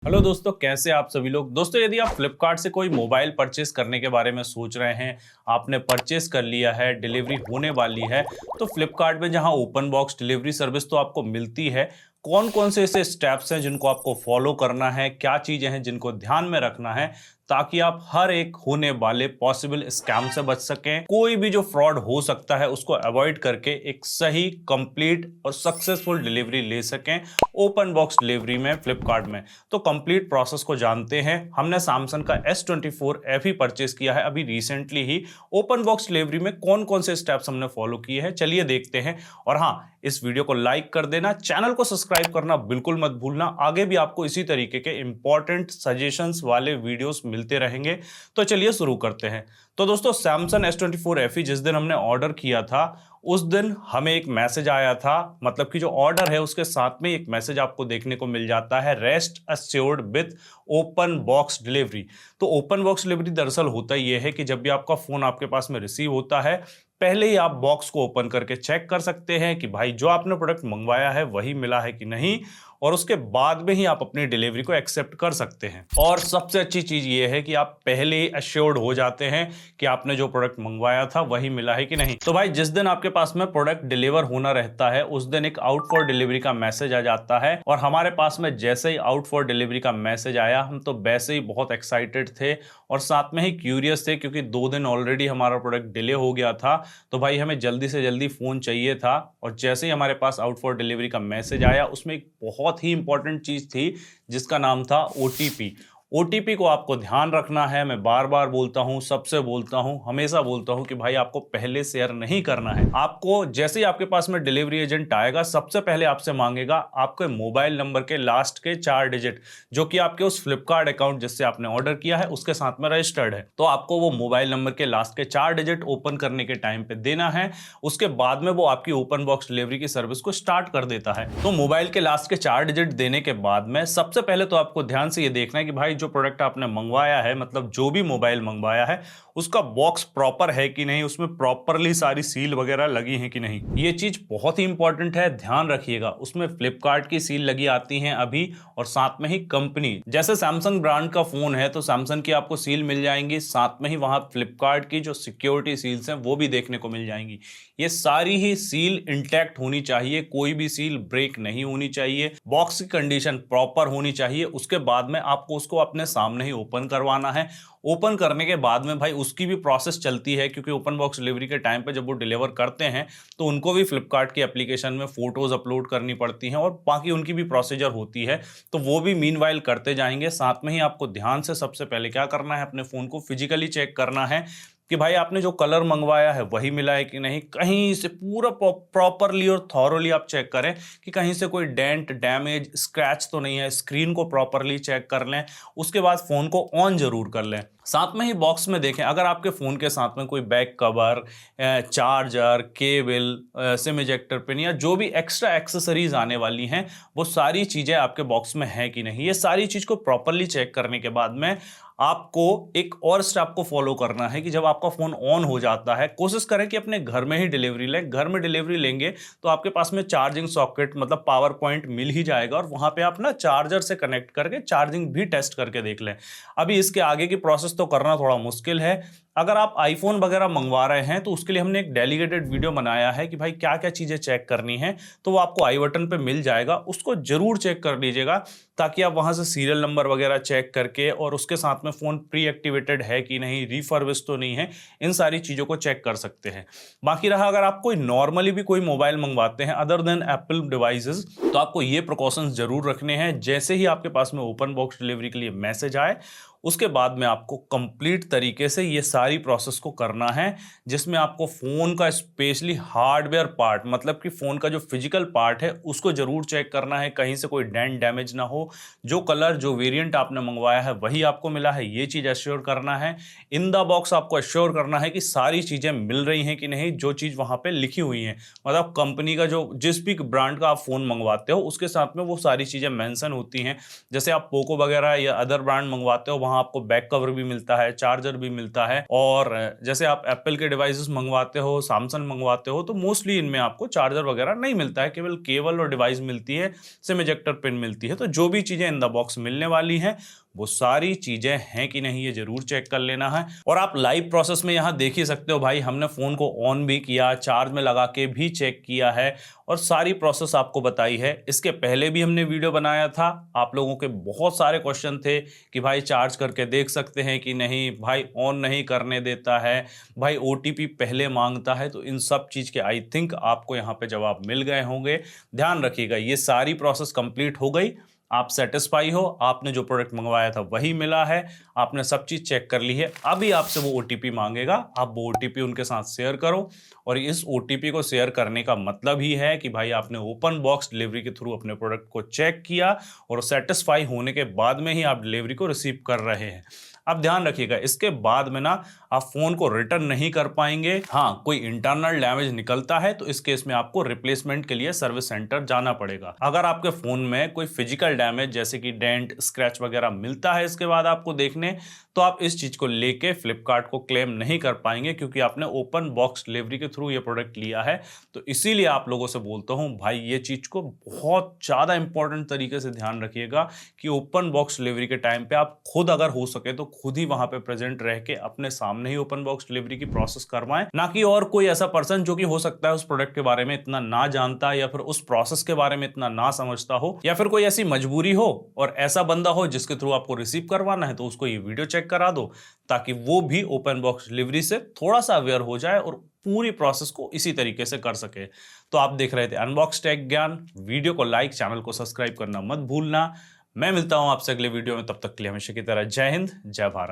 Hello दोस्तों, कैसे आप सभी लोग। दोस्तों, यदि आप फ्लिपकार्ट से कोई मोबाइल परचेस करने के बारे में सोच रहे हैं, आपने परचेस कर लिया है, डिलीवरी होने वाली है, तो फ्लिपकार्ट में जहां ओपन बॉक्स डिलीवरी सर्विस तो आपको मिलती है, कौन कौन से ऐसे स्टेप्स हैं जिनको आपको फॉलो करना है, क्या चीजें हैं जिनको ध्यान में रखना है ताकि आप हर एक होने वाले पॉसिबल स्कैम से बच सकें, कोई भी जो फ्रॉड हो सकता है उसको अवॉइड करके एक सही, कंप्लीट और सक्सेसफुल डिलीवरी ले सकें ओपन बॉक्स डिलीवरी में फ्लिपकार्ट में। तो कंप्लीट प्रोसेस को जानते हैं। हमने सैमसंग का S24F ही परचेस किया है अभी रिसेंटली ही। ओपन बॉक्स डिलीवरी में कौन कौन से स्टेप्स हमने फॉलो किए हैं, चलिए देखते हैं। और हाँ, इस वीडियो को लाइक कर देना, चैनल को सब्सक्राइब करना बिल्कुल मत भूलना। आगे भी आपको इसी तरीके के इंपॉर्टेंट सजेशंस वाले वीडियोस मिलते रहेंगे। तो चलिए शुरू करते हैं। तो दोस्तों, सैमसंग S24F जिस दिन हमने ऑर्डर किया था उस दिन हमें एक मैसेज आया था, मतलब कि जो ऑर्डर है उसके साथ में एक मैसेज आपको देखने को मिल जाता है, rest assured with open box delivery. तो ओपन बॉक्स डिलीवरी दरअसल होता यह है कि जब भी आपका फोन आपके पास में रिसीव होता है, पहले ही आप बॉक्स को ओपन करके चेक कर सकते हैं कि भाई जो आपने प्रोडक्ट मंगवाया है वही मिला है कि नहीं, और उसके बाद में ही आप अपनी डिलीवरी को एक्सेप्ट कर सकते हैं। और सबसे अच्छी चीज ये है कि आप पहले ही अश्योर्ड हो जाते हैं कि आपने जो प्रोडक्ट मंगवाया था वही मिला है कि नहीं। तो भाई जिस दिन आपके पास में प्रोडक्ट डिलीवर होना रहता है उस दिन एक आउट फॉर डिलीवरी का मैसेज आ जाता है, और हमारे पास में जैसे ही आउट फॉर डिलीवरी का मैसेज आया, हम तो वैसे ही बहुत एक्साइटेड थे और साथ में ही क्यूरियस थे, क्योंकि 2 दिन ऑलरेडी हमारा प्रोडक्ट डिले हो गया था। तो भाई हमें जल्दी से जल्दी फोन चाहिए था। और जैसे ही हमारे पास आउट फॉर डिलीवरी का मैसेज आया, उसमें एक बहुत ही इंपॉर्टेंट चीज थी जिसका नाम था ओटीपी। ओटीपी को आपको ध्यान रखना है। मैं बार बार बोलता हूं, सबसे बोलता हूं, हमेशा बोलता हूं कि भाई आपको पहले शेयर नहीं करना है। आपको जैसे ही आपके पास में डिलीवरी एजेंट आएगा, सबसे पहले आपसे मांगेगा आपके मोबाइल नंबर के लास्ट के 4 डिजिट, जो कि आपके उस फ्लिपकार्ट अकाउंट जिससे आपने ऑर्डर किया है उसके साथ में रजिस्टर्ड है। तो आपको वो मोबाइल नंबर के लास्ट के 4 डिजिट ओपन करने के टाइम पे देना है। उसके बाद में वो आपकी ओपन बॉक्स डिलीवरी की सर्विस को स्टार्ट कर देता है। तो मोबाइल के लास्ट के 4 डिजिट देने के बाद में सबसे पहले तो आपको ध्यान से ये देखना है कि भाई जो प्रोडक्ट आपने मंगवाया है, मतलब जो भी मोबाइल मंगवाया है, उसका बॉक्स प्रॉपर है कि नहीं, उसमें प्रॉपरली सारी सील वगैरह लगी है कि नहीं। ये चीज बहुत ही इंपॉर्टेंट है, ध्यान रखिएगा। उसमें फ्लिपकार्ट की सील लगी आती हैं अभी, और साथ में ही कंपनी, जैसे सैमसंग ब्रांड का फोन है तो सैमसंग की आपको सील मिल जाएंगी, साथ में ही वहां फ्लिपकार्ट की जो सिक्योरिटी सील्स हैं वो भी देखने को मिल जाएंगी। ये सारी ही सील इंटैक्ट होनी चाहिए, कोई भी सील ब्रेक नहीं होनी चाहिए, बॉक्स की कंडीशन प्रॉपर होनी चाहिए। उसके बाद में आपको उसको अपने सामने ही ओपन करवाना है। ओपन करने के बाद में भाई उसकी भी प्रोसेस चलती है, क्योंकि ओपन बॉक्स डिलीवरी के टाइम पे जब वो डिलीवर करते हैं तो उनको भी फ्लिपकार्ट की एप्लीकेशन में फोटोज अपलोड करनी पड़ती हैं, और बाकी उनकी भी प्रोसीजर होती है, तो वो भी मीनवाइल करते जाएंगे। साथ में ही आपको ध्यान से सबसे पहले क्या करना है, अपने फोन को फिजिकली चेक करना है कि भाई आपने जो कलर मंगवाया है वही मिला है कि नहीं। कहीं से पूरा प्रॉपरली और थॉरोली आप चेक करें कि कहीं से कोई डेंट, डैमेज, स्क्रैच तो नहीं है। स्क्रीन को प्रॉपरली चेक कर लें, उसके बाद फोन को ऑन जरूर कर लें। साथ में ही बॉक्स में देखें, अगर आपके फोन के साथ में कोई back cover, charger, cable, SIM ejector pin या जो भी एक्स्ट्रा एक्सेसरीज आने वाली हैं, वो सारी चीजें आपके बॉक्स में है कि नहीं। ये सारी चीज को प्रॉपरली चेक करने के बाद में आपको एक और स्टेप को फॉलो करना है कि जब आपका फोन ऑन हो जाता है, कोशिश करें कि अपने घर में ही डिलीवरी लें। घर में डिलीवरी लेंगे तो आपके पास में चार्जिंग सॉकेट, मतलब पावर पॉइंट मिल ही जाएगा, और वहां पे आप ना चार्जर से कनेक्ट करके चार्जिंग भी टेस्ट करके देख लें। अभी इसके आगे की प्रोसेस तो करना थोड़ा मुश्किल है। अगर आप आईफोन वगैरह मंगवा रहे हैं तो उसके लिए हमने एक डेलीगेटेड वीडियो बनाया है कि भाई क्या क्या चीजें चेक करनी है, तो वो आपको आई बटन पे मिल जाएगा, उसको जरूर चेक कर लीजिएगा, ताकि आप वहां से सीरियल नंबर वगैरह चेक करके और उसके साथ में फोन प्री एक्टिवेटेड है कि नहीं, रिफर्बिश तो नहीं है, इन सारी चीजों को चेक कर सकते हैं। बाकी रहा, अगर आप कोई नॉर्मली भी कोई मोबाइल मंगवाते हैं अदर देन एप्पल डिवाइसेस, तो आपको ये प्रिकॉशंस जरूर रखने हैं। जैसे ही आपके पास में ओपन बॉक्स डिलीवरी के लिए मैसेज आए, उसके बाद में आपको कंप्लीट तरीके से ये सारी प्रोसेस को करना है, जिसमें आपको फोन का स्पेशली हार्डवेयर पार्ट, मतलब कि फोन का जो फिजिकल पार्ट है उसको जरूर चेक करना है, कहीं से कोई डेंट डैमेज ना हो, जो कलर, जो वेरिएंट आपने मंगवाया है वही आपको मिला है, ये चीज एश्योर करना है। इन द बॉक्स आपको एश्योर करना है कि सारी चीजें मिल रही हैं कि नहीं, जो चीज वहां पे लिखी हुई है, मतलब कंपनी का जो जिस भी ब्रांड का आप फोन मंगवाते हो उसके साथ में वो सारी चीजें मेंशन होती हैं। जैसे आप पोको वगैरह या अदर ब्रांड मंगवाते हो, वहां आपको बैक कवर भी मिलता है, चार्जर भी मिलता है, और जैसे आप एप्पल के डिवाइसेस मंगवाते हो, सैमसंग मंगवाते हो, तो मोस्टली इनमें आपको चार्जर वगैरह नहीं मिलता है, केवल केबल और डिवाइस मिलती है, सिम इजेक्टर पिन मिलती है। तो जो भी चीज़ें इन द बॉक्स मिलने वाली हैं वो सारी चीज़ें हैं कि नहीं ये जरूर चेक कर लेना है। और आप लाइव प्रोसेस में यहाँ देख ही सकते हो भाई, हमने फ़ोन को ऑन भी किया, चार्ज में लगा के भी चेक किया है और सारी प्रोसेस आपको बताई है। इसके पहले भी हमने वीडियो बनाया था, आप लोगों के बहुत सारे क्वेश्चन थे कि भाई चार्ज करके देख सकते हैं कि नहीं, भाई ऑन नहीं करने देता है, भाई OTP पहले मांगता है। तो इन सब चीज़ के आई थिंक आपको यहाँ पे जवाब मिल गए होंगे। ध्यान रखिएगा, ये सारी प्रोसेस कंप्लीट हो गई, आप सेटिस्फाई हो, आपने जो प्रोडक्ट मंगवाया था वही मिला है, आपने सब चीज़ चेक कर ली है। अभी आपसे वो OTP मांगेगा, आप वो OTP उनके साथ शेयर करो। और इस OTP को शेयर करने का मतलब ही है कि भाई आपने ओपन बॉक्स डिलीवरी के थ्रू अपने प्रोडक्ट को चेक किया और सेटिस्फाई होने के बाद में ही आप डिलीवरी को रिसीव कर रहे हैं। अब ध्यान रखिएगा, इसके बाद में ना आप फोन को रिटर्न नहीं कर पाएंगे। हाँ, कोई इंटरनल डैमेज निकलता है तो इस केस में आपको रिप्लेसमेंट के लिए सर्विस सेंटर जाना पड़ेगा। अगर आपके फोन में कोई फिजिकल डैमेज जैसे कि डेंट, स्क्रैच वगैरह मिलता है इसके बाद आपको देखने, तो आप इस चीज को लेके फ्लिपकार्ट को क्लेम नहीं कर पाएंगे, क्योंकि आपने ओपन बॉक्स डिलीवरी के थ्रू ये प्रोडक्ट लिया है। तो इसीलिए आप लोगों से बोलता हूं भाई, ये चीज को बहुत ज्यादा इंपॉर्टेंट तरीके से ध्यान रखिएगा कि ओपन बॉक्स डिलीवरी के टाइम पे आप खुद अगर हो सके तो खुद ही वहां पे प्रेजेंट रह के अपने सामने ही ओपन बॉक्स डिलीवरी की प्रोसेस करवाएं, ना कि और कोई ऐसा पर्सन जो कि हो सकता है उस प्रोडक्ट के बारे में इतना ना जानता या फिर उस प्रोसेस के बारे में इतना ना समझता हो, या फिर कोई ऐसी मजबूरी हो और ऐसा बंदा हो जिसके थ्रू आपको रिसीव करवाना है, तो उसको ये वीडियो चेक करा दो ताकि वो भी ओपन बॉक्स डिलीवरी से थोड़ा सा अवेयर हो जाए और पूरी प्रोसेस को इसी तरीके से कर सके। तो आप देख रहे थे अनबॉक्स टेक ज्ञान। वीडियो को लाइक, चैनल को सब्सक्राइब करना मत भूलना। मैं मिलता हूं आपसे अगले वीडियो में, तब तक के लिए हमेशा की तरह जय हिंद, जय भारत।